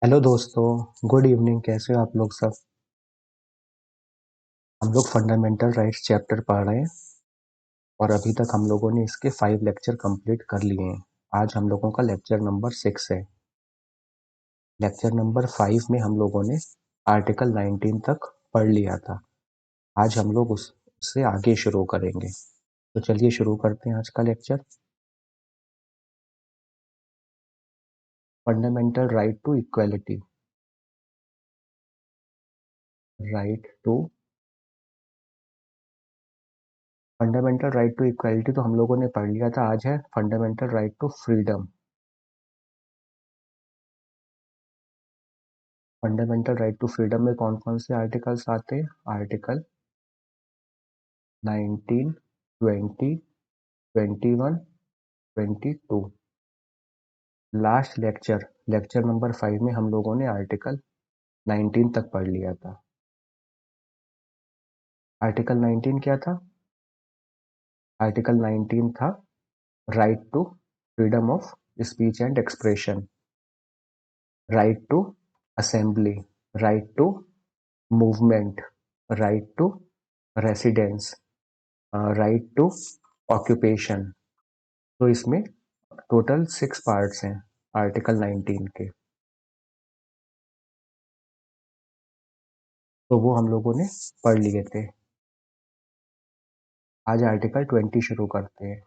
Hello दोस्तों। Good evening. कैसे हो आप लोग सब? हम लोग फंडामेंटल राइट्स चैप्टर पढ़ रहे हैं और अभी तक हम लोगों ने इसके 5 लेक्चर कंप्लीट कर लिए हैं। आज हम लोगों का लेक्चर नंबर 6 है। लेक्चर नंबर 5 में हम लोगों ने आर्टिकल 19 तक पढ़ लिया था। आज हम लोग उससे आगे शुरू करेंगे। तो चलिए शुरू करते हैं आज का lecture. Fundamental right to equality. Right to fundamental right to equality तो हम लोगों ने पढ़ लिया था। आज है fundamental right to freedom. Fundamental right to freedom में कौन कौन से आर्टिकल्स आते हैं? Article 19, 20, 21, 22। Last lecture lecture number 5 में हम लोगों ने आर्टिकल 19 तक पढ़ लिया था। आर्टिकल 19 क्या था? आर्टिकल 19 था right to freedom of speech and expression, right to assembly, right to movement, right to residence, right to occupation. तो इसमें टोटल 6 पार्ट्स हैं आर्टिकल 19 के। तो वो हम लोगों ने पढ़ लिए थे। आज आर्टिकल 20 शुरू करते हैं।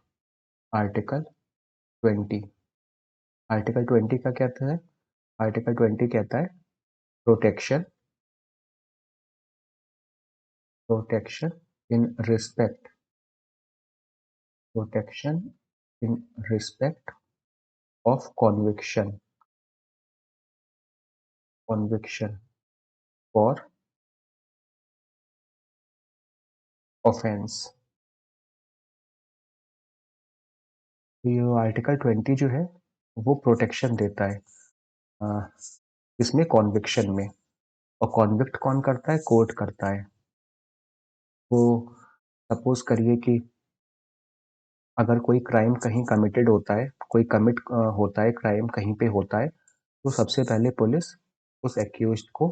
आर्टिकल 20। आर्टिकल 20 का कहता है? आर्टिकल 20 कहता है protection protection in respect protection in respect of conviction for offence. ये आर्टिकल 20 जो है वो प्रोटेक्शन देता है अ, इसमें कॉन्विक्शन में। और कॉन्विक्ट कौन करता है? कोर्ट करता है। तो सपोज करिए कि अगर कोई क्राइम कहीं कमिटेड होता है, कोई कमिट होता है, क्राइम कहीं पे होता है, तो सबसे पहले पुलिस उस एक्यूज्ड को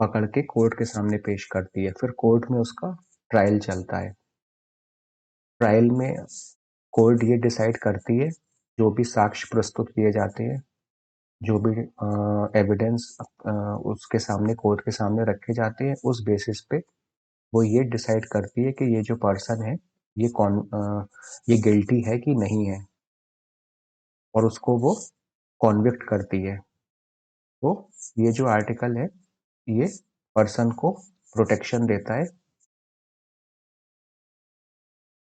पकड़ के कोर्ट के सामने पेश करती है। फिर कोर्ट में उसका ट्रायल चलता है। ट्रायल में कोर्ट ये डिसाइड करती है, जो भी साक्ष्य प्रस्तुत किए जाते हैं, जो भी एविडेंस उसके सामने कोर्ट के सामने रखे जाते हैं, उस बेसिस पे वो ये डिसाइड करती है कि ये जो पर्सन है ये ये गिल्टी है कि नहीं है, और उसको वो कॉन्विक्ट करती है। तो ये जो आर्टिकल है ये पर्सन को प्रोटेक्शन देता है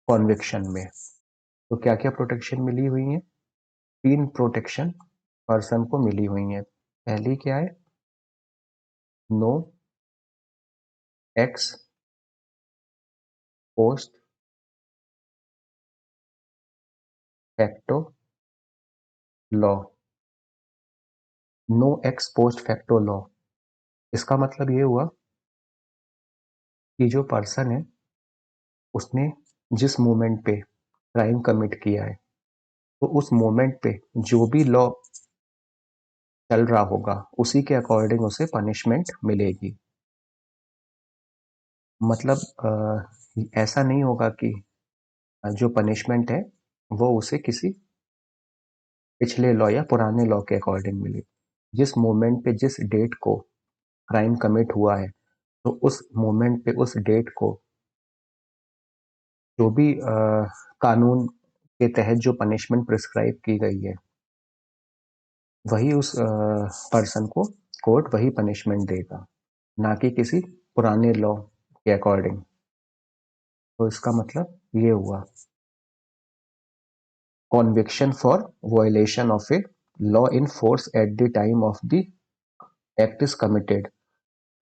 कॉन्विक्शन में। तो क्या क्या प्रोटेक्शन मिली हुई है? 3 प्रोटेक्शन पर्सन को मिली हुई है। पहली क्या है? No ex post facto law. No ex post facto law, इसका मतलब ये हुआ कि जो पर्सन है उसने जिस मोमेंट पे क्राइम कमिट किया है, तो उस मोमेंट पे जो भी लॉ चल रहा होगा उसी के अकॉर्डिंग उसे पनिशमेंट मिलेगी। मतलब ऐसा नहीं होगा कि जो पनिशमेंट है वो उसे किसी पिछले लॉ या पुराने लॉ के अकॉर्डिंग मिले। जिस मोमेंट पे जिस डेट को क्राइम कमिट हुआ है, तो उस मोमेंट पे उस डेट को जो भी कानून के तहत जो पनिशमेंट प्रिस्क्राइब की गई है, वही उस पर्सन को कोर्ट वही पनिशमेंट देगा, ना कि किसी पुराने लॉ के अकॉर्डिंग। तो इसका मतलब ये हुआ conviction for violation of a law in force at the time of the act is committed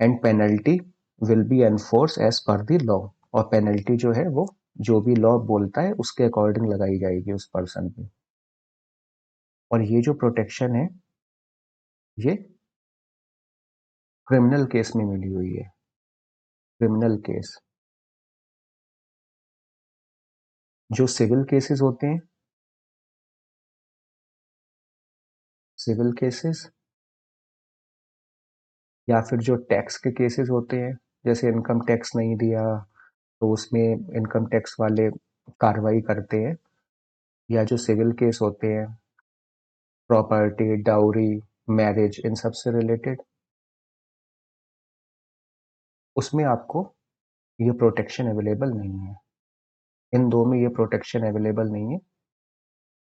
and penalty will be enforced as per the law। और पेनल्टी जो है वो जो भी लॉ बोलता है उसके अकॉर्डिंग लगाई जाएगी उस पर्सन पे। और ये जो प्रोटेक्शन है ये क्रिमिनल केस में मिली हुई है। क्रिमिनल केस, जो सिविल केसेस होते हैं, सिविल केसेस या फिर जो टैक्स के केसेस होते हैं, जैसे इनकम टैक्स नहीं दिया तो उसमें इनकम टैक्स वाले कार्रवाई करते हैं, या जो सिविल केस होते हैं, प्रॉपर्टी, डाउरी, मैरिज, इन सब से रिलेटेड, उसमें आपको ये प्रोटेक्शन अवेलेबल नहीं है। इन दो में ये प्रोटेक्शन अवेलेबल नहीं है,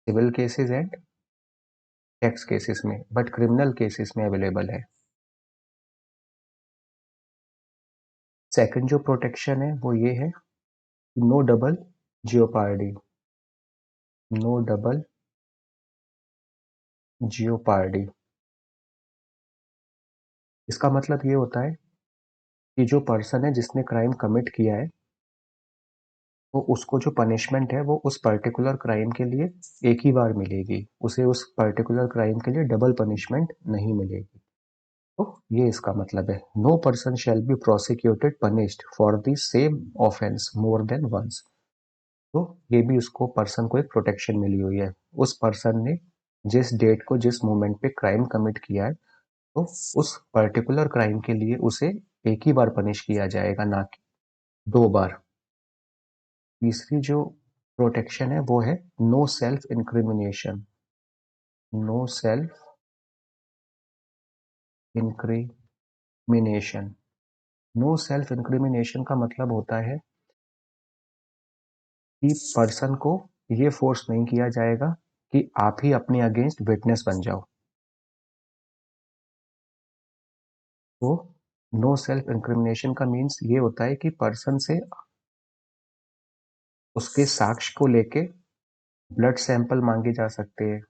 civil cases and tax cases में, बट क्रिमिनल केसेस में अवेलेबल है। सेकंड जो प्रोटेक्शन है वो ये है, no double jeopardy. No double jeopardy, इसका मतलब ये होता है कि जो पर्सन है जिसने क्राइम कमिट किया है, वो उसको जो पनिशमेंट है वो उस पर्टिकुलर क्राइम के लिए एक ही बार मिलेगी, उसे उस पर्टिकुलर क्राइम के लिए डबल पनिशमेंट नहीं मिलेगी। तो ये इसका मतलब है, no person shall be prosecuted punished for the same offence more than once. तो ये भी उसको पर्सन को एक प्रोटेक्शन मिली हुई है, उस पर्सन ने जिस डेट को जिस मोमेंट पे क्राइम कमिट किया है, तो उस पर्टिकुलर क्राइम के लिए उसे एक ही बार पनिश किया जाएगा, ना कि दो बार। तीसरी जो प्रोटेक्शन है वो है no self incrimination. No self incrimination, no self incrimination का मतलब होता है कि पर्सन को ये फोर्स नहीं किया जाएगा कि आप ही अपने अगेंस्ट विटनेस बन जाओ। तो नो सेल्फ इंक्रिमिनेशन का मीन्स ये होता है कि पर्सन से उसके साक्ष्य को लेके ब्लड सैंपल मांगे जा सकते हैं,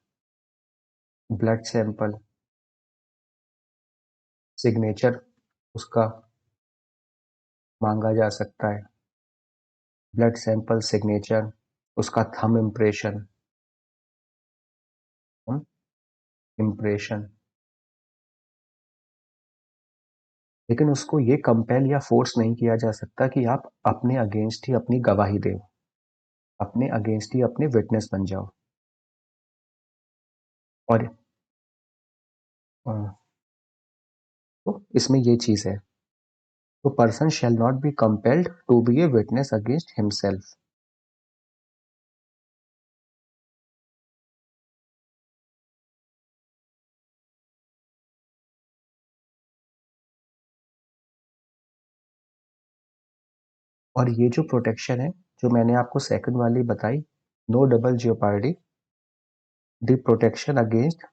ब्लड सैंपल, सिग्नेचर उसका मांगा जा सकता है, ब्लड सैंपल, सिग्नेचर, उसका थंब इम्प्रेशन, इम्प्रेशन। लेकिन उसको ये कंपेल या फोर्स नहीं किया जा सकता कि आप अपने अगेंस्ट ही अपनी गवाही दो, अपने अगेंस्ट ही अपने विटनेस बन जाओ। और तो इसमें ये चीज है, तो person shall not be compelled to be a witness against himself. और ये जो प्रोटेक्शन है जो मैंने आपको सेकंड वाली बताई, no double jeopardy, the protection against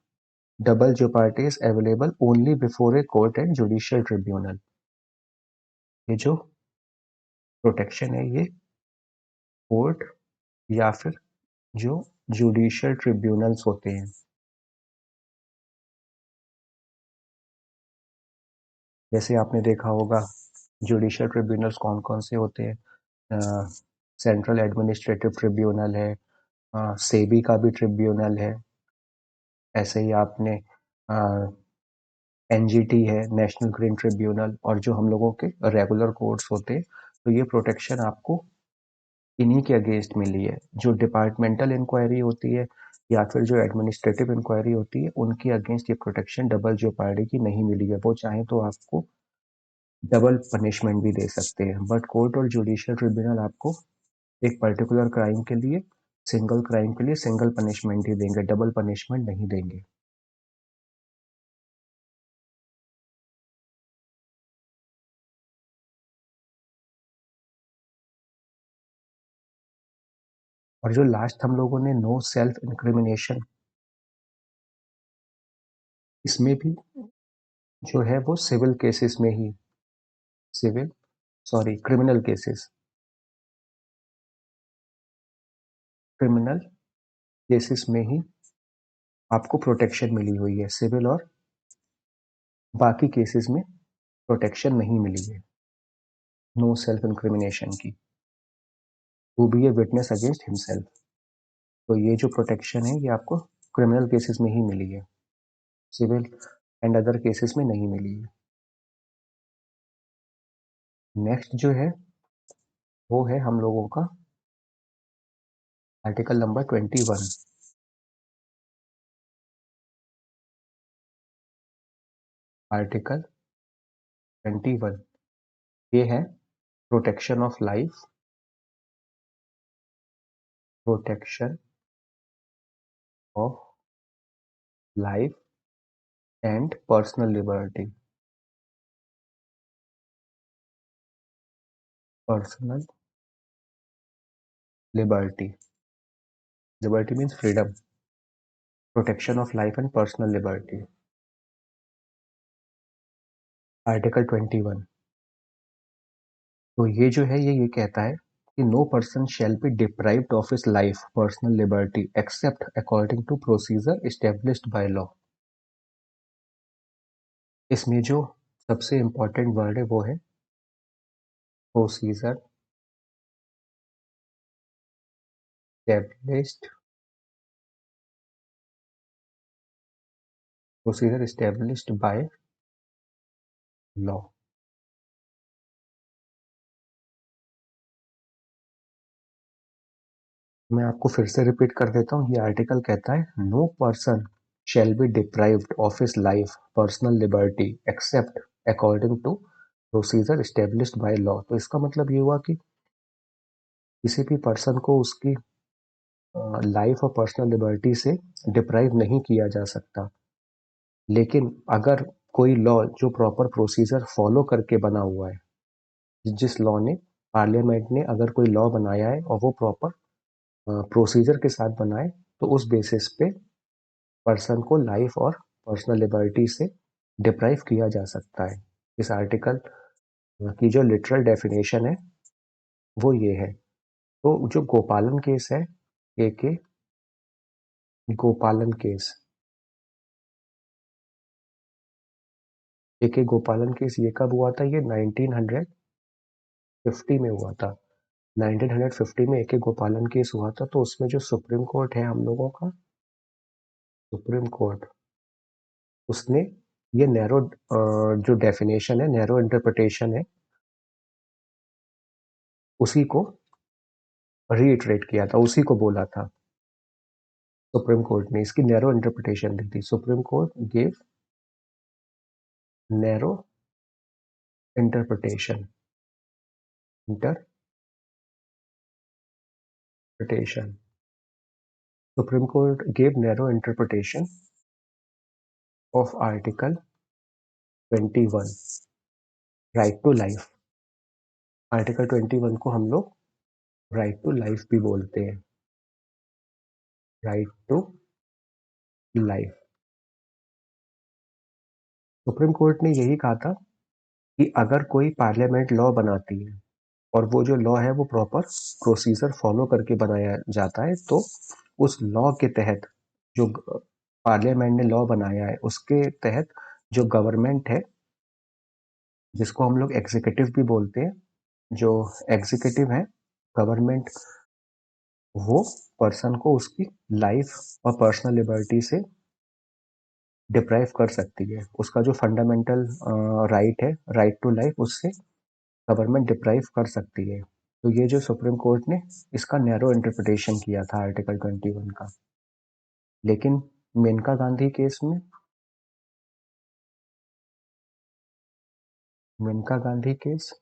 double jeopardy is available only before a court and judicial tribunal. ये जो प्रोटेक्शन है ये कोर्ट या फिर जो जुडिशियल ट्रिब्यूनल्स होते हैं, जैसे आपने देखा होगा जुडिशियल ट्रिब्यूनल्स कौन कौन से होते हैं, सेंट्रल एडमिनिस्ट्रेटिव ट्रिब्यूनल है, सेबी का भी ट्रिब्यूनल है, ऐसे ही आपने एनजीटी है, नेशनल ग्रीन ट्रिब्यूनल, और जो हम लोगों के रेगुलर कोर्ट्स होते हैं। तो ये प्रोटेक्शन आपको इन्हीं के अगेंस्ट मिली है, जो डिपार्टमेंटल इंक्वायरी होती है या फिर जो एडमिनिस्ट्रेटिव इंक्वायरी होती है, उनके अगेंस्ट ये प्रोटेक्शन डबल जियोपार्डी की नहीं मिली है। वो चाहे तो आपको डबल पनिशमेंट भी दे सकते हैं, बट कोर्ट और जुडिशियल ट्रिब्यूनल आपको एक पर्टिकुलर क्राइम के लिए, सिंगल क्राइम के लिए सिंगल पनिशमेंट ही देंगे, डबल पनिशमेंट नहीं देंगे। और जो लास्ट हम लोगों ने नो सेल्फ इंक्रिमिनेशन, इसमें भी जो है वो सिविल केसेस में ही, civil sorry criminal cases, criminal cases में ही आपको प्रोटेक्शन मिली हुई है, सिविल और बाकी केसेस में प्रोटेक्शन नहीं मिली है नो सेल्फ इंक्रिमिनेशन की, to be a witness against himself. तो ये जो प्रोटेक्शन है ये आपको क्रिमिनल केसेस में ही मिली है, सिविल एंड अदर केसेस में नहीं मिली है। नेक्स्ट जो है वो है हम लोगों का आर्टिकल नंबर 21। आर्टिकल 21 ये है protection of life, protection of life and personal liberty, personal liberty, liberty means freedom, protection of life and personal liberty. Article 21 तो ये जो है ये कहता है कि no person shall be deprived of his life personal liberty except according to procedure established by law. इसमें जो सबसे इम्पोर्टेंट वर्ड है वो है procedure established, procedure established by law. मैं आपको फिर से रिपीट कर देता हूँ। ये आर्टिकल कहता है no person shall be deprived of his life personal liberty except according to procedure established by law. तो इसका मतलब ये हुआ कि किसी भी पर्सन को उसकी लाइफ और पर्सनल लिबर्टी से डिप्राइव नहीं किया जा सकता, लेकिन अगर कोई लॉ जो प्रॉपर प्रोसीजर फॉलो करके बना हुआ है, जिस लॉ ने पार्लियामेंट ने अगर कोई लॉ बनाया है और वो प्रॉपर प्रोसीजर के साथ बनाए, तो उस बेसिस पे पर्सन को लाइफ और पर्सनल लिबर्टी से डिप्राइव किया जा सकता है। इस आर्टिकल की जो लिटरल डेफिनेशन है वो ये है। तो जो गोपालन केस है, ए के गोपालन केस, ए के गोपालन केस ये कब हुआ था? ये 1950 में हुआ था। 1950 में ए के गोपालन केस हुआ था। तो उसमें जो सुप्रीम कोर्ट है हम लोगों का, सुप्रीम कोर्ट, उसने ये नैरो जो डेफिनेशन है, नैरो इंटरप्रिटेशन है, उसी को रीइटरेट किया था, उसी को बोला था। सुप्रीम कोर्ट ने इसकी नैरो इंटरप्रिटेशन दी थी। Supreme Court gave narrow interpretation, interpretation. Supreme Court gave narrow interpretation of article 21 right to life. Article 21 को हम लोग राइट टू लाइफ भी बोलते हैं, right to life. Supreme Court ने यही कहा था कि अगर कोई पार्लियामेंट लॉ बनाती है और वो जो लॉ है वो प्रॉपर प्रोसीजर फॉलो करके बनाया जाता है, तो उस लॉ के तहत जो पार्लियामेंट ने लॉ बनाया है उसके तहत जो गवर्नमेंट है, जिसको हम लोग एग्जीक्यूटिव भी बोलते हैं, जो एग्जीक्यूटिव है गवर्नमेंट, वो पर्सन को उसकी लाइफ और पर्सनल लिबर्टी से डिप्राइव कर सकती है। उसका जो फंडामेंटल राइट है, राइट टू लाइफ, उससे गवर्नमेंट डिप्राइव कर सकती है। तो ये जो सुप्रीम कोर्ट ने इसका नैरो इंटरप्रिटेशन किया था आर्टिकल 21 का। लेकिन मेनका गांधी केस में, मेनका गांधी केस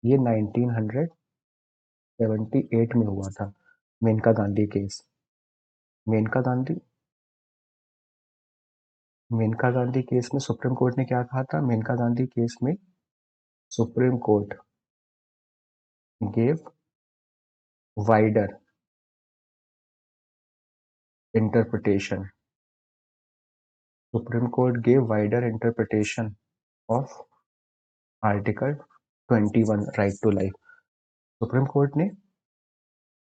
ये 1978 में हुआ था। मेनका गांधी केस, मेनका गांधी, मेनका गांधी केस में सुप्रीम कोर्ट ने क्या कहा था? मेनका गांधी केस में Supreme Court gave wider interpretation, Supreme Court gave wider interpretation of article 21 right to life. Supreme Court ने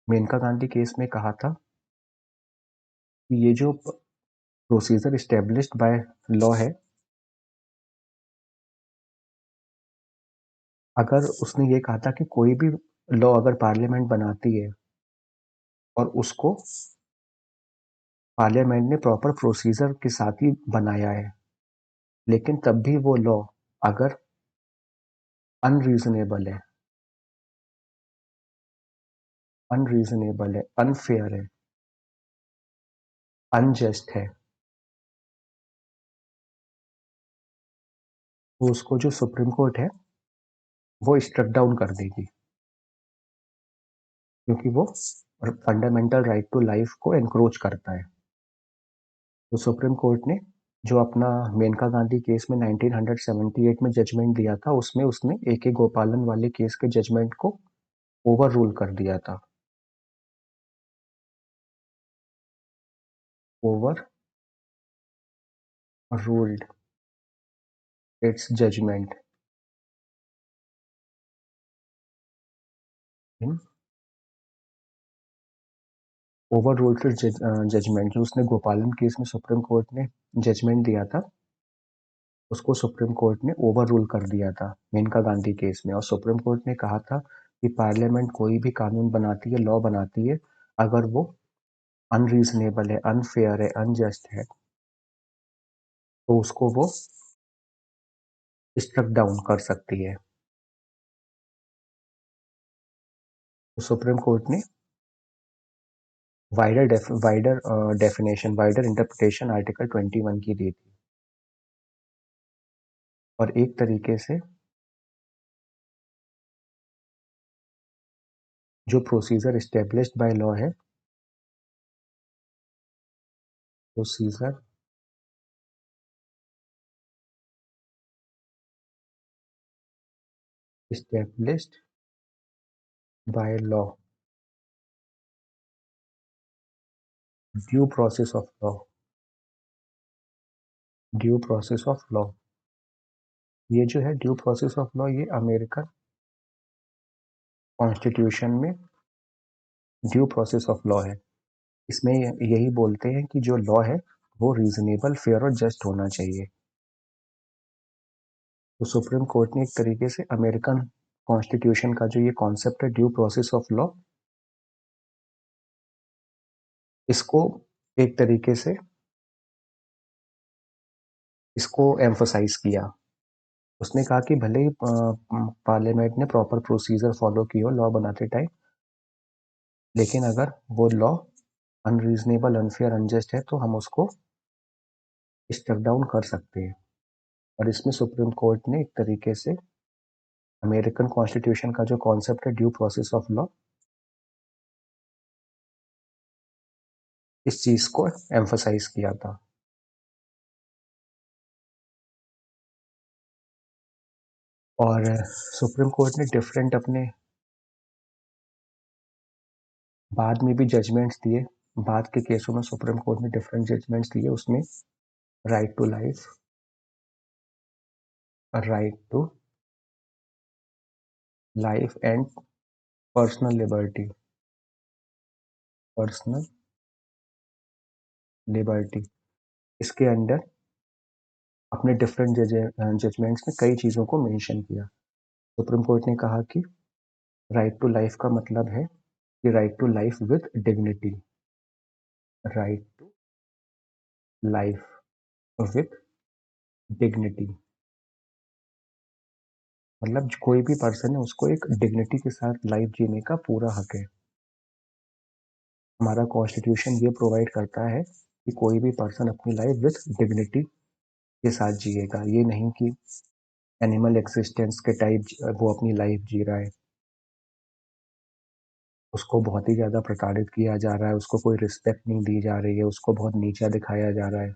मेनका गांधी केस में कहा था कि ये जो प्रोसीजर इस्टेब्लिश्ड बाय लॉ है, अगर उसने ये कहा था कि कोई भी लॉ अगर पार्लियामेंट बनाती है और उसको पार्लियामेंट ने प्रॉपर प्रोसीजर के साथ ही बनाया है, लेकिन तब भी वो लॉ अगर अनरीजनेबल है, अनरीजनेबल है, अनफेयर है, अनजस्ट है, तो उसको जो सुप्रीम कोर्ट है वो स्ट्रक डाउन कर देगी, क्योंकि वो फंडामेंटल राइट टू लाइफ को एनक्रोच करता है। तो सुप्रीम कोर्ट ने जो अपना मेनका गांधी केस में 1978 में जजमेंट दिया था, उसमें उसने AK गोपालन वाले केस के जजमेंट को ओवर रूल कर दिया था। Overruled its judgment in overruled its judgment. जो उसने गोपालन केस में सुप्रीम कोर्ट ने जजमेंट दिया था, उसको सुप्रीम कोर्ट ने ओवर रूल कर दिया था मेनका गांधी केस में। और सुप्रीम कोर्ट ने कहा था कि पार्लियामेंट कोई भी कानून बनाती है, लॉ बनाती है, अगर वो अनरीजनेबल है, अनफेयर है, अनजस्ट है, तो उसको वो स्ट्रक डाउन कर सकती है। तो सुप्रीम कोर्ट ने wider definition, wider interpretation article 21 की दी थी। और एक तरीके से जो प्रोसीजर एस्टेब्लिश्ड बाय लॉ है, procedure established by law, due process of law, due process of law. ये जो है ड्यू प्रोसेस ऑफ लॉ, ये अमेरिकन कॉन्स्टिट्यूशन में ड्यू प्रोसेस ऑफ लॉ है। इसमें यही बोलते हैं कि जो लॉ है वो रीजनेबल, फेयर और जस्ट होना चाहिए। तो सुप्रीम कोर्ट ने एक तरीके से अमेरिकन कॉन्स्टिट्यूशन का जो ये कॉन्सेप्ट है ड्यू प्रोसेस ऑफ लॉ, इसको एक तरीके से इसको एम्फोसाइज किया। उसने कहा कि भले ही पार्लियामेंट ने प्रॉपर प्रोसीजर फॉलो की हो लॉ बनाते टाइम, लेकिन अगर वो लॉ अनरीजनेबल, अनफेयर, अनजस्ट है, तो हम उसको स्टेप डाउन कर सकते हैं। और इसमें सुप्रीम कोर्ट ने एक तरीके से अमेरिकन कॉन्स्टिट्यूशन का जो कॉन्सेप्ट है ड्यू प्रोसेस ऑफ लॉ, इस चीज को एम्फोसाइज किया था। और सुप्रीम कोर्ट ने डिफरेंट अपने बाद में भी जजमेंट्स दिए। बाद के केसों में सुप्रीम कोर्ट ने डिफरेंट जजमेंट्स दिए। उसमें right to life, right to life and personal liberty, personal liberty, इसके अंडर अपने डिफरेंट जजमेंट्स में कई चीज़ों को मेंशन किया। सुप्रीम कोर्ट ने कहा कि राइट टू लाइफ का मतलब है कि right to life with dignity, right to life with dignity, मतलब कोई भी पर्सन है उसको एक डिग्निटी के साथ लाइफ जीने का पूरा हक है। हमारा कॉन्स्टिट्यूशन ये प्रोवाइड करता है कि कोई भी पर्सन अपनी लाइफ विद डिग्निटी के साथ जिएगा। ये नहीं कि एनिमल एक्सिस्टेंस के टाइप वो अपनी लाइफ जी रहा है, उसको बहुत ही ज़्यादा प्रताड़ित किया जा रहा है, उसको कोई रिस्पेक्ट नहीं दी जा रही है, उसको बहुत नीचा दिखाया जा रहा है।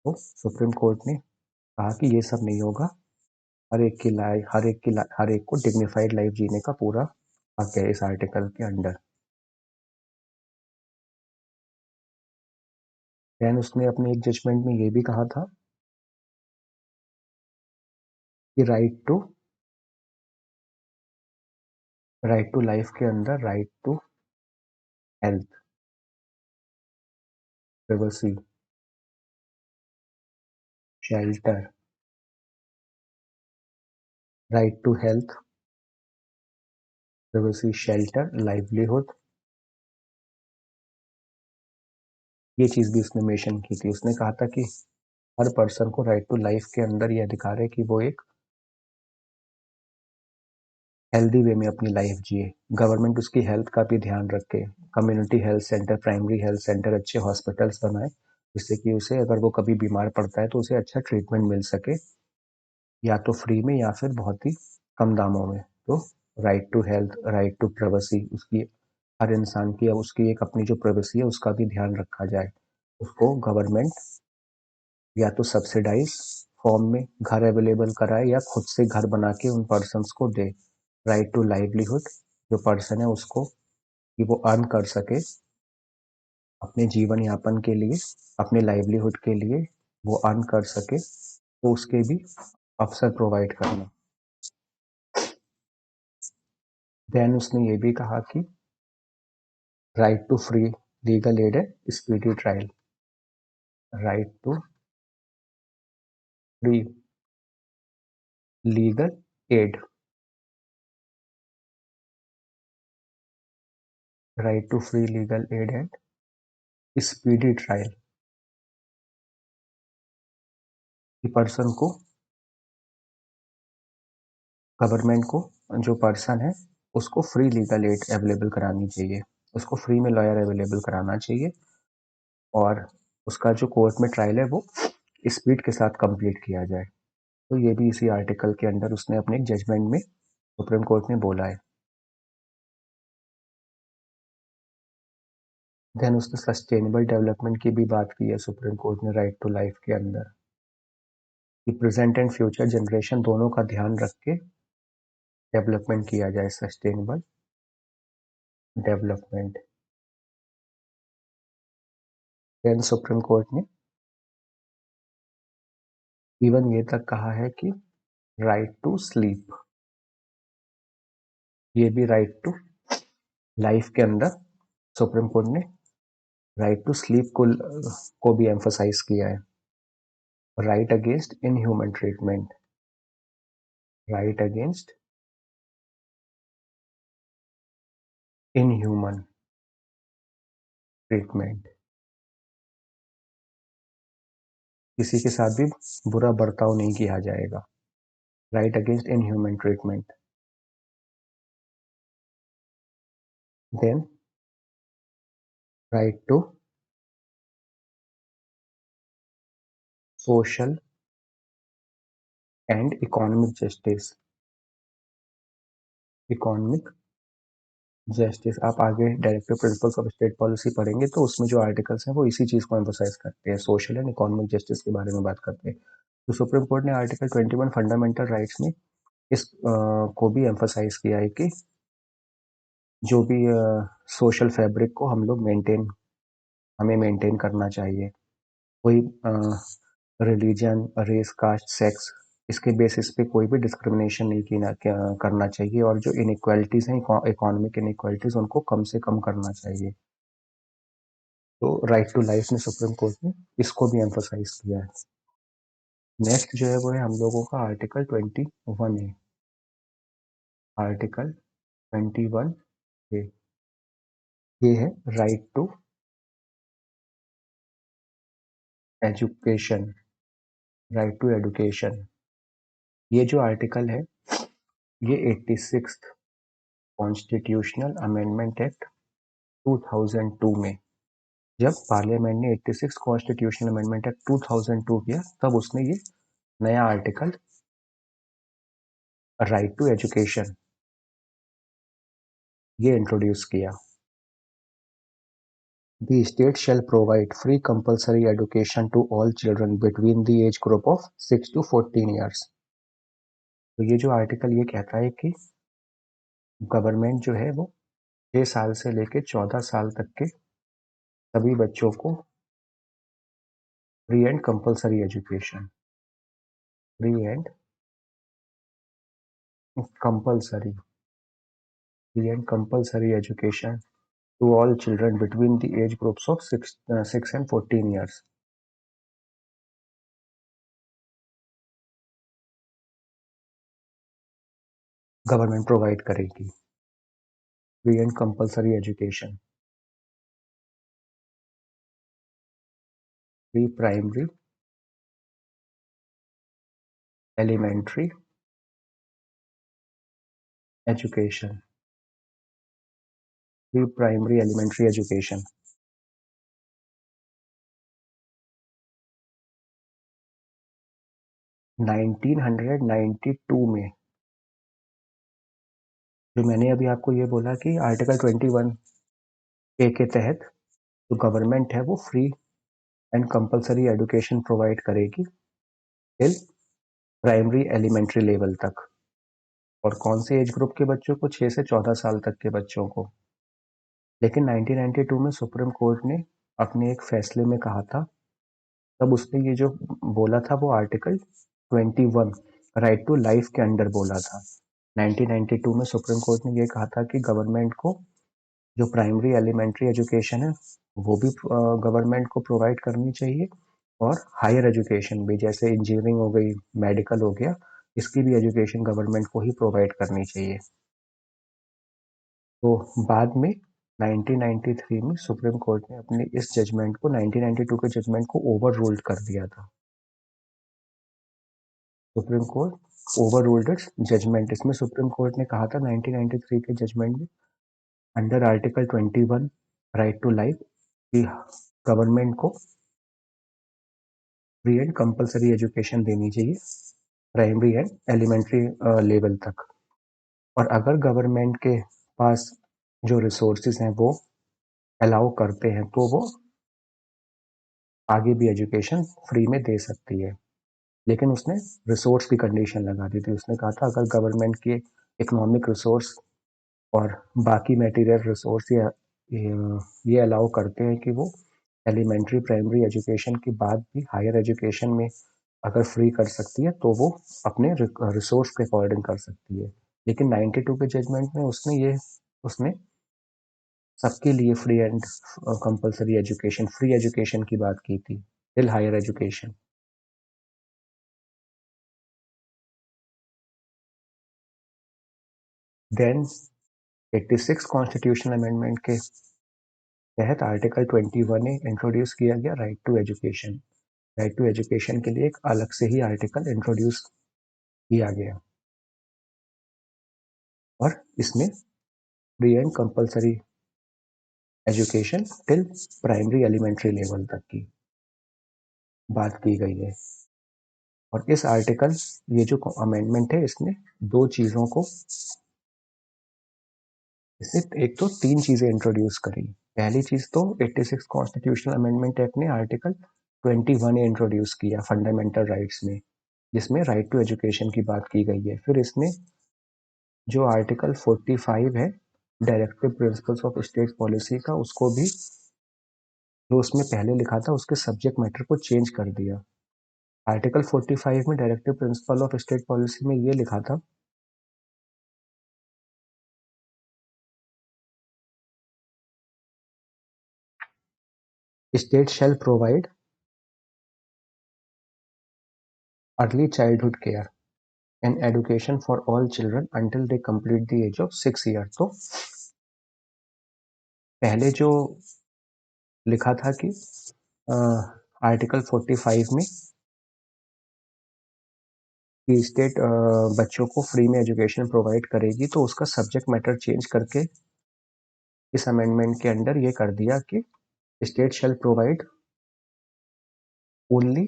तो सुप्रीम कोर्ट ने कहा कि ये सब नहीं होगा। हर एक को डिग्निफाइड लाइफ जीने का पूरा हक है इस आर्टिकल के अंडर। देन उसने अपने एक जजमेंट में ये भी कहा था कि राइट टू लाइफ के अंदर right to health, privacy, shelter, right to health, privacy, shelter, livelihood, ये चीज भी उसने मेंशन की थी। उसने कहा था कि हर पर्सन को राइट टू लाइफ के अंदर ये अधिकार है कि वो एक हेल्दी वे में अपनी लाइफ जिए। गवर्नमेंट उसकी हेल्थ का भी ध्यान रखे, community health centre, primary health centre, अच्छे हॉस्पिटल्स बनाए, जिससे कि उसे अगर वो कभी बीमार पड़ता है तो उसे अच्छा ट्रीटमेंट मिल सके। या तो फ्री में या फिर बहुत ही कम दामों में। तो right to health, right to privacy, उसकी हर इंसान की, अब उसकी एक अपनी जो प्राइवेसी है उसका भी ध्यान रखा जाए। उसको गवर्नमेंट या तो सब्सिडाइज फॉर्म में घर अवेलेबल कराए या खुद से घर बना के उन पर्सन्स को दे। राइट टू लाइवलीहुड, जो पर्सन है उसको कि वो अर्न कर सके अपने जीवन यापन के लिए, अपने लाइवलीहुड के लिए वो अर्न कर सके, तो उसके भी अवसर प्रोवाइड करना। देन उसने ये भी कहा कि right to free legal aid and speedy trial. Right to free legal aid, right to free legal aid and speedy trial, कि पर्सन को, गवर्नमेंट को जो पर्सन है उसको फ्री लीगल एड अवेलेबल करानी चाहिए, उसको फ्री में लॉयर अवेलेबल कराना चाहिए, और उसका जो कोर्ट में ट्रायल है वो स्पीड के साथ कंप्लीट किया जाए। तो ये भी इसी आर्टिकल के अंदर उसने अपने एक जजमेंट में सुप्रीम कोर्ट में बोला है। देन उसने सस्टेनेबल डेवलपमेंट की भी बात की है सुप्रीम कोर्ट ने राइट टू लाइफ के अंदर, कि प्रेजेंट एंड फ्यूचर जनरेशन दोनों का ध्यान रख के डेवलपमेंट किया जाए, sustainable development. Then Supreme Court ने इवन ये तक कहा है कि राइट टू स्लीप, ये भी राइट टू लाइफ के अंदर सुप्रीम कोर्ट ने राइट टू स्लीप को भी एम्फोसाइज किया है। Right against inhuman treatment, right against inhuman treatment, किसी के साथ भी बुरा बर्ताव नहीं किया जाएगा। Right against inhuman treatment. Then right to social and economic justice, economic justice. आप आगे directive principles of state policy पढ़ेंगे तो उसमें जो आर्टिकल्स हैं वो इसी चीज़ को एम्फोसाइज करते हैं, सोशल एंड इकोनॉमिक जस्टिस के बारे में बात करते हैं। तो सुप्रीम कोर्ट ने आर्टिकल 21 फंडामेंटल राइट्स में इस को भी एम्फोसाइज किया है कि जो भी सोशल फैब्रिक को हम लोग हमें मेंटेन करना चाहिए। कोई रिलीजन, रेस, कास्ट, सेक्स, इसके बेसिस पे कोई भी डिस्क्रिमिनेशन नहीं करना चाहिए, और जो इनइक्वालिटीज़ हैं, इकोनॉमिक इनइक्वालिटीज़, उनको कम से कम करना चाहिए। तो राइट टू लाइफ में सुप्रीम कोर्ट ने इसको भी एम्फोसाइज किया है। नेक्स्ट जो है वो है हम लोगों का आर्टिकल 21 है। आर्टिकल 21 है, ये है right to education, right to education. ये जो आर्टिकल है ये 86 कॉन्स्टिट्यूशनल अमेंडमेंट एक्ट 2002 में, जब पार्लियामेंट ने 86 कॉन्स्टिट्यूशनल अमेंडमेंट एक्ट 2002 किया, तब उसने ये नया आर्टिकल राइट टू एजुकेशन ये इंट्रोड्यूस किया। The state shall provide free compulsory education to all children between the age group of 6 to 14 years। तो ये जो आर्टिकल ये कहता है कि गवर्नमेंट जो है वो 6 साल से लेके 14 साल तक के सभी बच्चों को free and compulsory education, free and compulsory, free and compulsory education to all children between the age groups of 6 and 14 years। Government provide करेगी free and compulsory education, pre primary, elementary education, pre primary elementary education. 1992 में जो मैंने अभी आपको ये बोला कि article 21A के तहत जो गवर्नमेंट है वो free and compulsory education provide करेगी टिल प्राइमरी एलिमेंट्री लेवल तक। और कौन से एज ग्रुप के बच्चों को? 6 से 14 साल तक के बच्चों को। लेकिन 1992 में सुप्रीम कोर्ट ने अपने एक फैसले में कहा था, तब उसने ये जो बोला था वो आर्टिकल 21 राइट टू लाइफ के अंडर बोला था। 1992 में सुप्रीम कोर्ट ने ये कहा था कि गवर्नमेंट को जो प्राइमरी एलिमेंट्री एजुकेशन है वो भी गवर्नमेंट को प्रोवाइड करनी चाहिए, और हायर एजुकेशन भी, जैसे इंजीनियरिंग हो गई, मेडिकल हो गया, इसकी भी एजुकेशन गवर्नमेंट को ही प्रोवाइड करनी चाहिए। तो बाद में 1993 में सुप्रीम कोर्ट ने अपने इस जजमेंट को 1992 के जजमेंट को ओवर रूल्ड कर दिया था। Supreme Court overruled its judgment. इसमें सुप्रीम कोर्ट ने कहा था 1993 के जजमेंट में, under article 21 right to life, कि गवर्नमेंट को फ्री एंड कंपलसरी एजुकेशन देनी चाहिए प्राइमरी एंड एलिमेंट्री लेवल तक। और अगर गवर्नमेंट के पास जो रिसोर्सेज हैं वो अलाउ करते हैं तो वो आगे भी एजुकेशन फ्री में दे सकती है। लेकिन उसने रिसोर्स की कंडीशन लगा दी थी। उसने कहा था अगर गवर्नमेंट के इकोनॉमिक रिसोर्स और बाकी मटेरियल रिसोर्स ये अलाउ करते हैं कि वो एलिमेंट्री प्राइमरी एजुकेशन के बाद भी हायर एजुकेशन में अगर फ्री कर सकती है तो वो अपने रिसोर्स के अकॉर्डिंग कर सकती है। लेकिन 92 के जजमेंट में उसने सबके लिए free and compulsory education, free education की बात की थी till higher education. Then 86 constitutional amendment के तहत आर्टिकल 21A इंट्रोड्यूस किया गया, right to education. Right to education के लिए एक अलग से ही आर्टिकल इंट्रोड्यूस किया गया, और इसमें free and compulsory education till primary elementary level तक की बात की गई है। और इस आर्टिकल, ये जो अमेंडमेंट है, इसने दो चीज़ों को, इसने एक तो तीन चीज़ें इंट्रोड्यूस करी। पहली चीज़ तो 86 कॉन्स्टिट्यूशनल अमेंडमेंट एक्ट ने आर्टिकल 21A इंट्रोड्यूस किया फंडामेंटल राइट्स में, जिसमें राइट टू एजुकेशन की बात की गई है। फिर इसने जो आर्टिकल 45 है directive principles of state policy का, उसको भी जो उसमें पहले लिखा था उसके सब्जेक्ट मैटर को चेंज कर दिया। आर्टिकल 45 में directive principle of state policy में ये लिखा था, state shall provide early childhood care and education for all children until they complete the age of 6 year. तो पहले जो लिखा था कि आर्टिकल 45 में कि स्टेट बच्चों को फ्री में एजुकेशन प्रोवाइड करेगी, तो उसका सब्जेक्ट मैटर चेंज करके इस अमेंडमेंट के अंडर ये कर दिया कि state shall provide only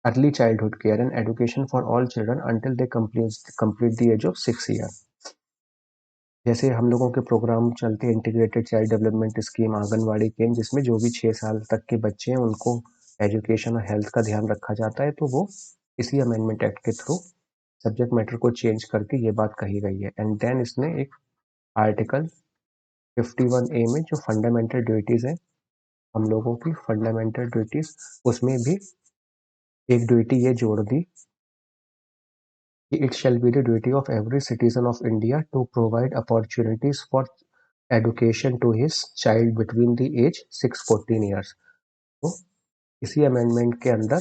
early childhood care and education for all children until they complete the age of 6 year. जैसे हम लोगों के प्रोग्राम चलते हैं, integrated child development scheme, anganwadi केंद्र, जिसमें जो भी 6 साल तक के बच्चे हैं उनको एजुकेशन और हेल्थ का ध्यान रखा जाता है, तो वो इसी अमेंडमेंट एक्ट के थ्रू सब्जेक्ट मैटर को चेंज करके ये बात कही गई है। एंड देन इसने एक आर्टिकल 51A में जो फंडामेंटल ड्यूटीज है, हम लोगों की फंडामेंटल ड्यूटीज, उसमें भी एक ड्यूटी ये जोड़ दी कि it shall be the duty of every citizen of India to provide opportunities for education to his child between the age 6-14 years. तो इसी अमेंडमेंट के अंदर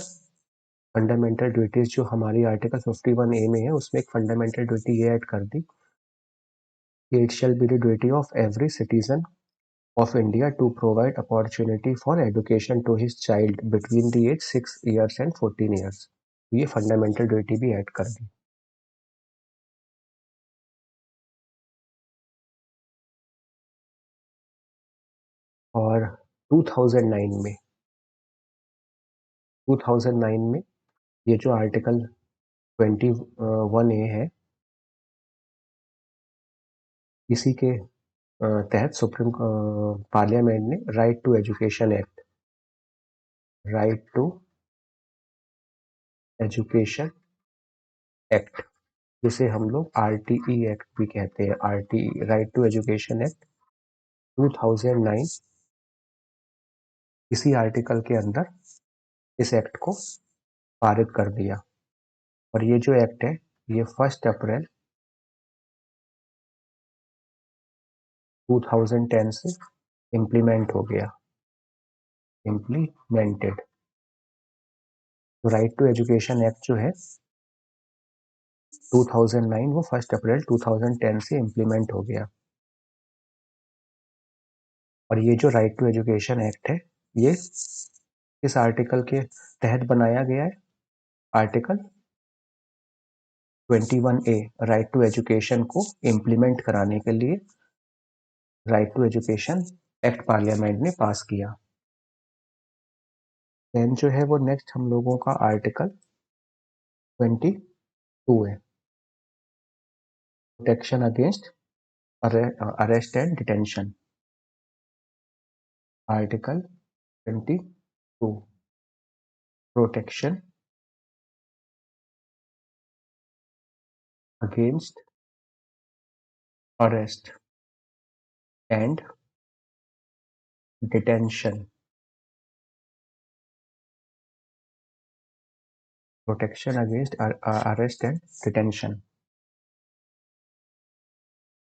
फंडामेंटल ड्यूटीज जो हमारी आर्टिकल 51A में है, उसमें एक फंडामेंटल ड्यूटी ये ऐड कर दी कि it shall be the duty of every citizen of India to provide opportunity for education to his child between the age 6 years and 14 years। ये फंडामेंटल ड्यूटी भी add कर दी। और 2009 में ये जो आर्टिकल 21A है, इसी के तहत सुप्रीम पार्लियामेंट ने राइट टू एजुकेशन एक्ट, जिसे हम लोग RTE एक्ट भी कहते हैं, RTE right to education act 2009, इसी आर्टिकल के अंदर इस एक्ट को पारित कर दिया। और ये जो एक्ट है ये 1 अप्रैल 2010 से इम्प्लीमेंट हो गया, इम्प्लीमेंटेड। तो राइट टू एजुकेशन एक्ट जो है 2009 वो 1 अप्रैल 2010 से इम्प्लीमेंट हो गया। और ये जो राइट टू एजुकेशन एक्ट है ये इस आर्टिकल के तहत बनाया गया है, article 21A right to education को इम्प्लीमेंट कराने के लिए right to education act Parliament ने पास किया। देन जो है वो नेक्स्ट हम लोगों का आर्टिकल 22 है, protection against arrest and detention. Article 22, protection against arrest and detention, protection against arrest and detention.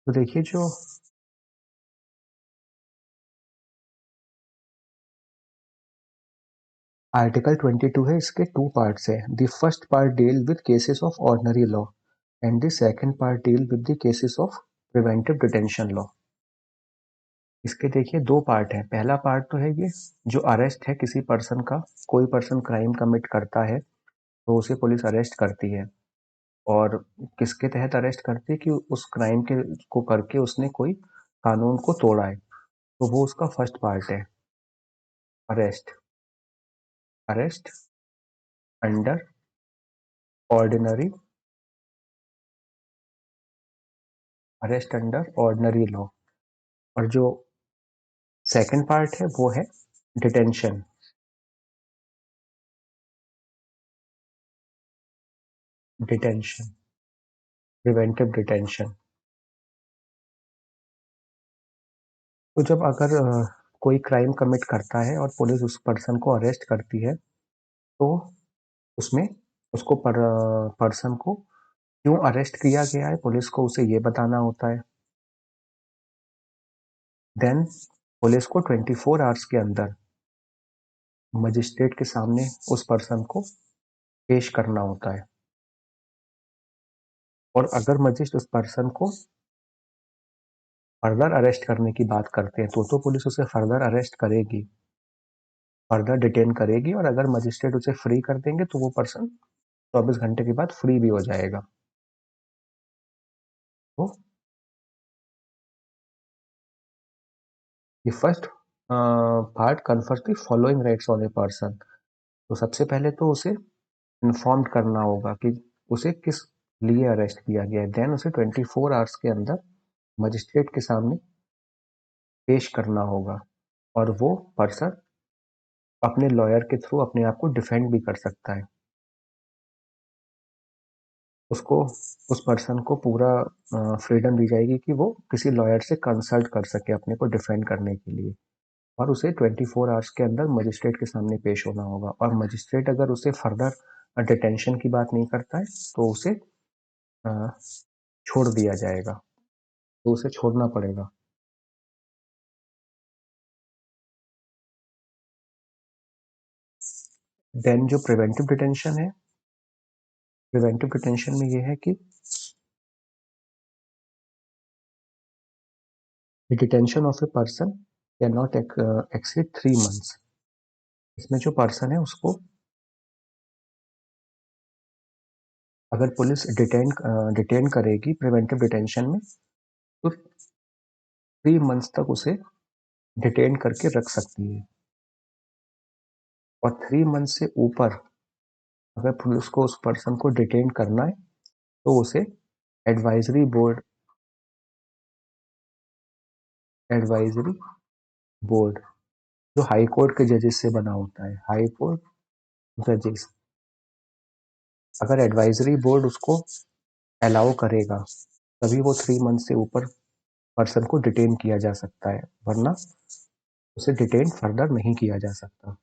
तो देखिए जो आर्टिकल 22 है इसके 2 पार्ट्स है। The first part deal with cases of ordinary law and the second part deal with the cases of preventive detention law. इसके देखिए 2 part है। पहला पार्ट तो है ये जो अरेस्ट है किसी पर्सन का, कोई पर्सन क्राइम कमिट करता है तो उसे पुलिस अरेस्ट करती है, और किसके तहत अरेस्ट करती है कि उस क्राइम के को करके उसने कोई कानून को तोड़ा है, तो वो उसका फर्स्ट पार्ट है। Arrest, arrest under ordinary, arrest under ordinary law. और जो सेकंड पार्ट है वो है डिटेंशन, डिटेंशन, प्रिवेंटिव डिटेंशन। तो जब अगर कोई क्राइम कमिट करता है और पुलिस उस पर्सन को अरेस्ट करती है तो उसमें उसको पर्सन को क्यों अरेस्ट किया गया है पुलिस को उसे ये बताना होता है। देन पुलिस को 24 आवर्स के अंदर मजिस्ट्रेट के सामने उस पर्सन को पेश करना होता है, और अगर मजिस्ट्रेट उस पर्सन को फर्दर अरेस्ट करने की बात करते हैं तो पुलिस उसे फर्दर अरेस्ट करेगी, फर्दर डिटेन करेगी, और अगर मजिस्ट्रेट उसे फ्री कर देंगे तो वो पर्सन 24 घंटे के बाद फ्री भी हो जाएगा। तो ये first part confers the following rights on a person. तो सबसे पहले तो उसे इन्फॉर्म करना होगा कि उसे किस लिए अरेस्ट किया गया है। देन उसे 24 आवर्स के अंदर मजिस्ट्रेट के सामने पेश करना होगा, और वो पर्सन अपने लॉयर के थ्रू अपने आप को डिफेंड भी कर सकता है। उसको उस पर्सन को पूरा फ्रीडम दी जाएगी कि वो किसी लॉयर से कंसल्ट कर सके अपने को डिफेंड करने के लिए, और उसे 24 आवर्स के अंदर मजिस्ट्रेट के सामने पेश होना होगा। और मजिस्ट्रेट अगर उसे फर्दर डिटेंशन की बात नहीं करता है तो उसे अ, छोड़ दिया जाएगा, तो उसे छोड़ना पड़ेगा। देन जो प्रिवेंटिव डिटेंशन है, प्रिवेंटिव डिटेंशन में ये है कि detention of a person can not exceed 3 months. इसमें जो पर्सन है उसको अगर पुलिस डिटेन करेगी प्रिवेंटिव डिटेंशन में तो 3 मंथ्स तक उसे डिटेन करके रख सकती है, और 3 मंथ से ऊपर अगर पुलिस को उस पर्सन को डिटेन करना है तो उसे एडवाइजरी बोर्ड एडवाइजरी बोर्ड जो हाई कोर्ट के जजेस से बना होता है, हाई कोर्ट जजेस, अगर एडवाइजरी बोर्ड उसको अलाउ करेगा तभी वो 3 मंथ से ऊपर पर्सन को डिटेन किया जा सकता है, वरना उसे डिटेन फर्दर नहीं किया जा सकता।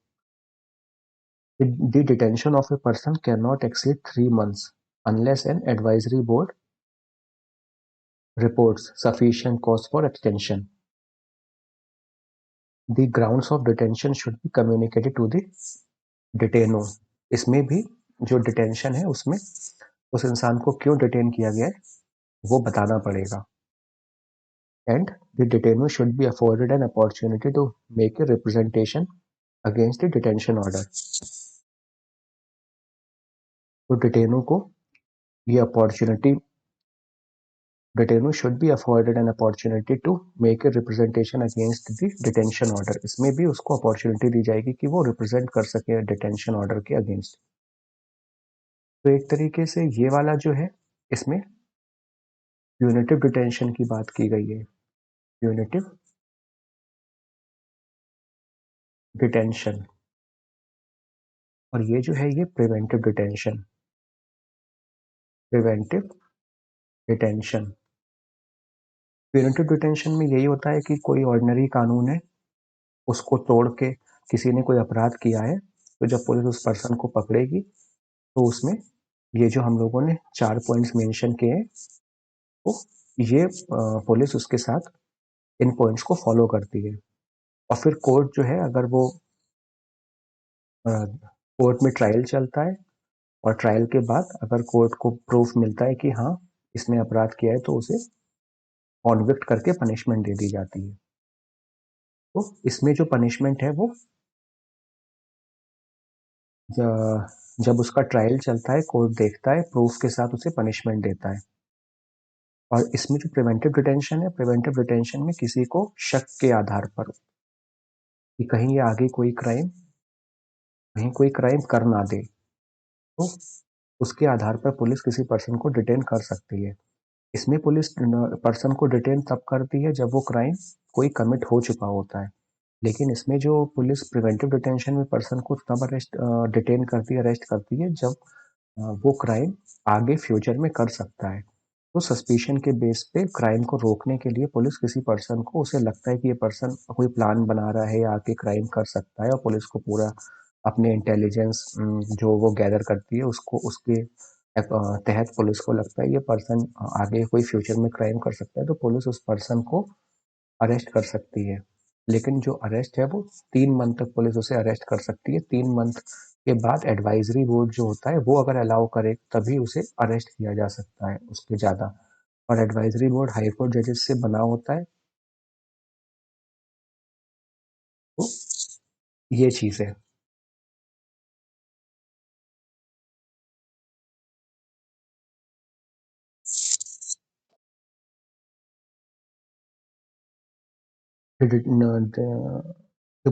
The detention of a person cannot exceed 3 months unless an advisory board reports sufficient cause for extension. The grounds of detention should be communicated to the detainee. इसमें भी जो डिटेंशन है उसमें उस इंसान को क्यों डिटेन किया गया है वो बताना पड़ेगा। And the detainee should be afforded an opportunity to make a representation against the detention order. तो डिटेनू को ये opportunity Detainee should be afforded an opportunity to make a representation against the detention order. इसमें भी उसको opportunity दी जाएगी कि वो represent कर सके डिटेंशन ऑर्डर के अगेंस्ट। तो एक तरीके से ये वाला जो है इसमें यूनिटिव डिटेंशन की बात की गई है, यूनिटिव डिटेंशन, और ये जो है ये preventive detention, preventive detention. Punitive detention में यही होता है कि कोई ऑर्डिनरी कानून है उसको तोड़ के किसी ने कोई अपराध किया है, तो जब पुलिस उस पर्सन को पकड़ेगी तो उसमें ये जो हम लोगों ने 4 पॉइंट्स मेंशन किए हैं तो ये पुलिस उसके साथ इन पॉइंट्स को फॉलो करती है। और फिर कोर्ट जो है अगर वो कोर्ट में ट्रायल चलता है और ट्रायल के बाद अगर कोर्ट को प्रूफ मिलता है कि हाँ इसने अपराध किया है तो उसे कॉन्विक्ट करके पनिशमेंट दे दी जाती है। तो इसमें जो पनिशमेंट है वो जब उसका ट्रायल चलता है कोर्ट देखता है प्रूफ के साथ उसे पनिशमेंट देता है। और इसमें जो प्रिवेंटिव डिटेंशन है, प्रिवेंटिव डिटेंशन में किसी को शक के आधार पर कि कहीं ये आगे कहीं कोई क्राइम कर ना दे, तो उसके आधार पर पुलिस किसी पर्सन को डिटेन कर सकती है। इसमें पुलिस पर्सन को डिटेन तब करती है जब वो क्राइम कोई कमिट हो चुका होता है, लेकिन इसमें जो पुलिस प्रिवेंटिव डिटेंशन में पर्सन को तब डिटेन करती है, अरेस्ट करती है जब वो क्राइम आगे फ्यूचर में कर सकता है। तो सस्पिशन के बेस पे क्राइम को रोकने के लिए पुलिस किसी पर्सन को उसे लगता है कि ये पर्सन कोई प्लान बना रहा है या आके क्राइम कर सकता है, और पुलिस को पूरा अपने इंटेलिजेंस जो वो गैदर करती है उसको उसके तहत पुलिस को लगता है ये पर्सन आगे कोई फ्यूचर में क्राइम कर सकता है, तो पुलिस उस पर्सन को अरेस्ट कर सकती है। लेकिन जो अरेस्ट है वो 3 मंथ तक पुलिस उसे अरेस्ट कर सकती है। 3 मंथ के बाद एडवाइजरी बोर्ड जो होता है वो अगर अलाउ करे तभी उसे अरेस्ट किया जा सकता है, उसके ज़्यादा। और एडवाइजरी बोर्ड हाई कोर्ट जजेस से बना होता है। तो ये चीज़ है। जो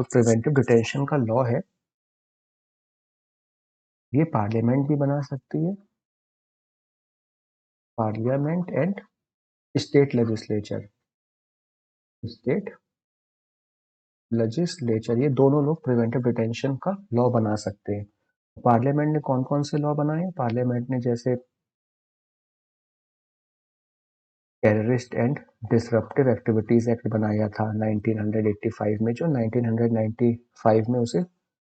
प्रिवेंटिव डिटेंशन का लॉ है ये पार्लियामेंट भी बना सकती है, parliament and state legislature, state legislature, ये दोनों लोग प्रिवेंटिव डिटेंशन का लॉ बना सकते हैं। पार्लियामेंट ने कौन कौन से लॉ बनाए हैं? पार्लियामेंट ने जैसे terrorist and disruptive activities act बनाया था 1985 में, जो 1995 में उसे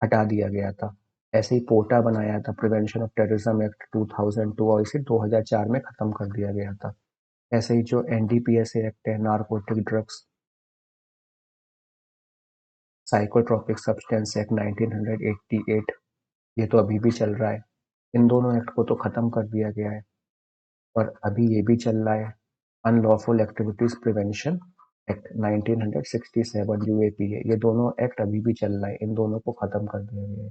हटा दिया गया था। ऐसे ही पोटा बनाया था, प्रिवेंशन ऑफ टेररिज्म एक्ट 2002, और इसे 2004 में खत्म कर दिया गया था। ऐसे ही जो एनडीपीएस एक्ट है, narcotic drugs psychotropic substance act 1988, ये तो अभी भी चल रहा है। इन दोनों एक्ट को तो खत्म कर दिया गया है, और अभी ये भी चल रहा है unlawful activities prevention act 1967 UAPA, ये दोनों एक्ट अभी भी चल रहा है, इन दोनों को खत्म कर दिया गया है।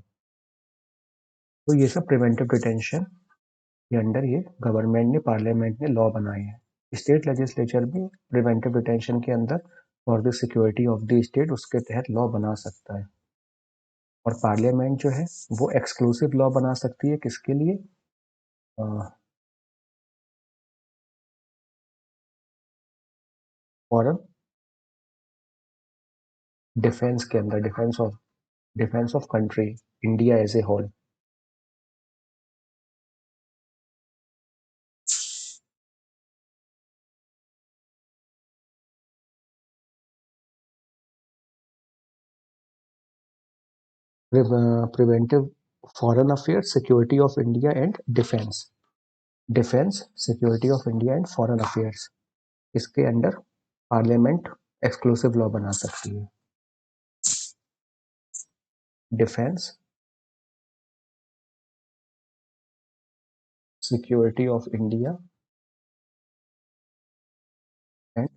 तो ये सब प्रिवेंटिव डिटेंशन के अंडर ये गवर्नमेंट ने, पार्लियामेंट ने लॉ बनाए हैं। स्टेट लेजिस्लेचर भी प्रिवेंटिव डिटेंशन के अंदर for the security of the state उसके तहत लॉ बना सकता है। और पार्लियामेंट जो है वो एक्सक्लूसिव लॉ बना सकती है किसके लिए? फॉरेन डिफेंस के अंदर, defence of country, India as a whole. Preventive foreign affairs, security of India and defence. Defence, security of India and foreign affairs, इसके अंडर पार्लियामेंट एक्सक्लूसिव लॉ बना सकती है। Defence, security of India and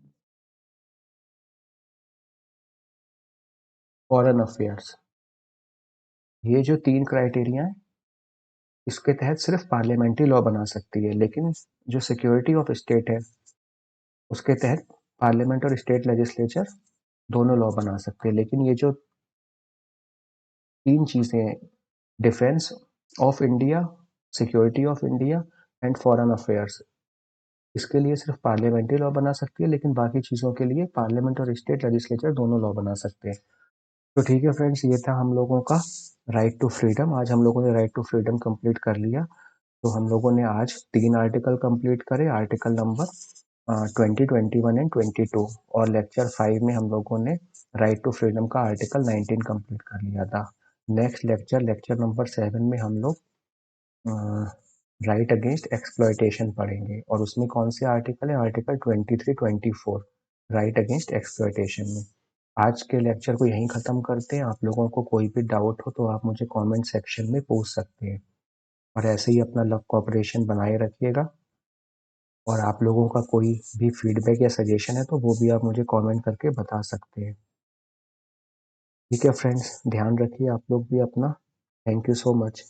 foreign affairs. ये जो 3 criteria है, इसके तहत सिर्फ पार्लियामेंट्री लॉ बना सकती है, लेकिन जो सिक्योरिटी ऑफ स्टेट है उसके तहत पार्लियामेंट और स्टेट लेजिस्लेचर दोनों लॉ बना सकते हैं। लेकिन ये जो 3 चीज़ें हैं, defence of India, security of India and foreign affairs, इसके लिए सिर्फ पार्लियामेंट्री लॉ बना सकती है, लेकिन बाकी चीज़ों के लिए पार्लियामेंट और स्टेट लेजिस्लेचर दोनों लॉ बना सकते हैं। तो ठीक है फ्रेंड्स, ये था हम लोगों का राइट टू फ्रीडम। आज हम लोगों ने राइट टू फ्रीडम कंप्लीट कर लिया। तो हम लोगों ने आज 3 आर्टिकल कंप्लीट करे, आर्टिकल नंबर 20, 21 एंड 22, और लेक्चर 5 में हम लोगों ने राइट टू फ्रीडम का आर्टिकल 19 कंप्लीट कर लिया था। नेक्स्ट लेक्चर, लेक्चर नंबर 7 में हम लोग राइट अगेंस्ट एक्सप्लॉयटेशन पढ़ेंगे, और उसमें कौन से आर्टिकल है? आर्टिकल 23, 24, राइट अगेंस्ट एक्सप्लॉयटेशन में। आज के लेक्चर को यहीं ख़त्म करते हैं। आप लोगों को कोई भी डाउट हो तो आप मुझे कमेंट सेक्शन में पूछ सकते हैं, और ऐसे ही अपना लव कोऑपरेशन बनाए रखिएगा। और आप लोगों का कोई भी फीडबैक या सजेशन है तो वो भी आप मुझे कमेंट करके बता सकते हैं। ठीक है फ्रेंड्स, ध्यान रखिए आप लोग भी अपना। Thank you so much.